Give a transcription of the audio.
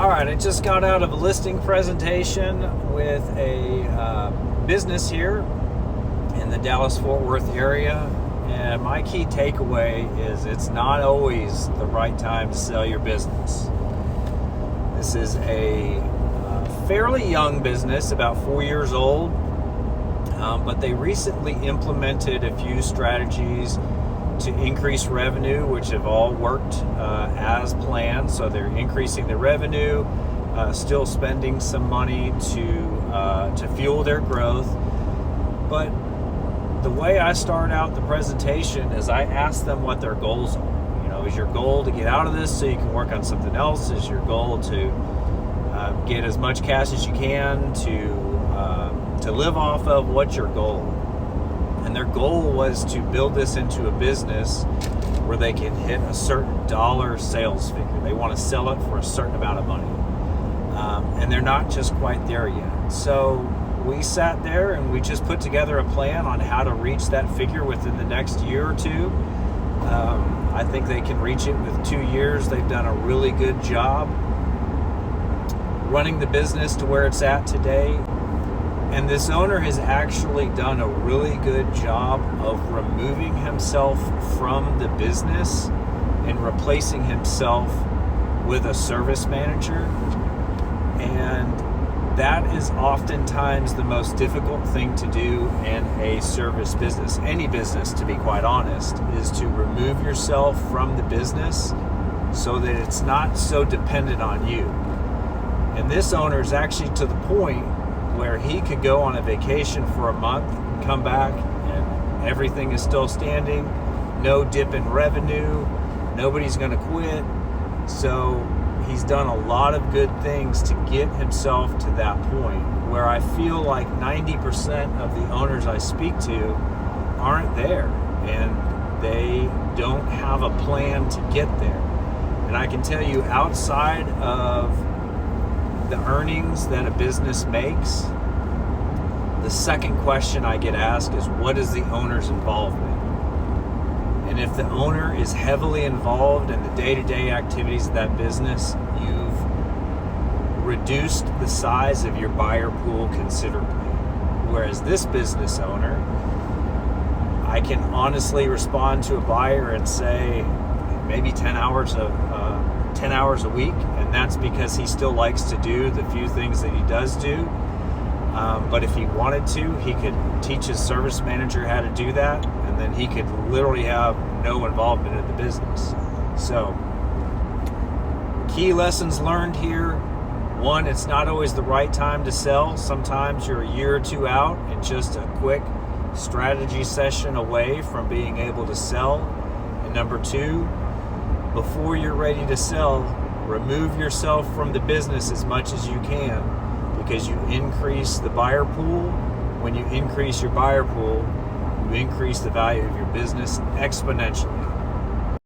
All right, I just got out of a listing presentation with a business here in the Dallas-Fort Worth area, and my key takeaway is it's not always the right time to sell your business. This is a fairly young business, about 4 years old, but they recently implemented a few strategies to increase revenue, which have all worked as planned. So they're increasing the revenue, still spending some money to fuel their growth. But the way I start out the presentation is I ask them what their goals are. You know, is your goal to get out of this so you can work on something else? Is your goal to get as much cash as you can to live off of? What's your goal? And their goal was to build this into a business where they can hit a certain dollar sales figure. They want to sell it for a certain amount of money. And they're not just quite there yet. So we sat there and we just put together a plan on how to reach that figure within the next year or two. I think they can reach it with 2 years. They've done a really good job running the business to where it's at today. And this owner has actually done a really good job of removing himself from the business and replacing himself with a service manager. And that is oftentimes the most difficult thing to do in a service business, any business, to be quite honest, is to remove yourself from the business so that it's not so dependent on you. And this owner is actually to the point where he could go on a vacation for a month and come back and everything is still standing, no dip in revenue, nobody's going to quit. So he's done a lot of good things to get himself to that point where I feel like 90% of the owners I speak to aren't there and they don't have a plan to get there. And I can tell you, outside of the earnings that a business makes, the second question I get asked is, what is the owner's involvement? And if the owner is heavily involved in the day-to-day activities of that business, you've reduced the size of your buyer pool considerably. Whereas this business owner, I can honestly respond to a buyer and say maybe 10 hours a week, and that's because he still likes to do the few things that he does do. But if he wanted to, he could teach his service manager how to do that, and then he could literally have no involvement in the business. So, key lessons learned here. One, it's not always the right time to sell. Sometimes you're a year or two out and just a quick strategy session away from being able to sell. And number two, before you're ready to sell, remove yourself from the business as much as you can, because you increase the buyer pool. When you increase your buyer pool, you increase the value of your business exponentially.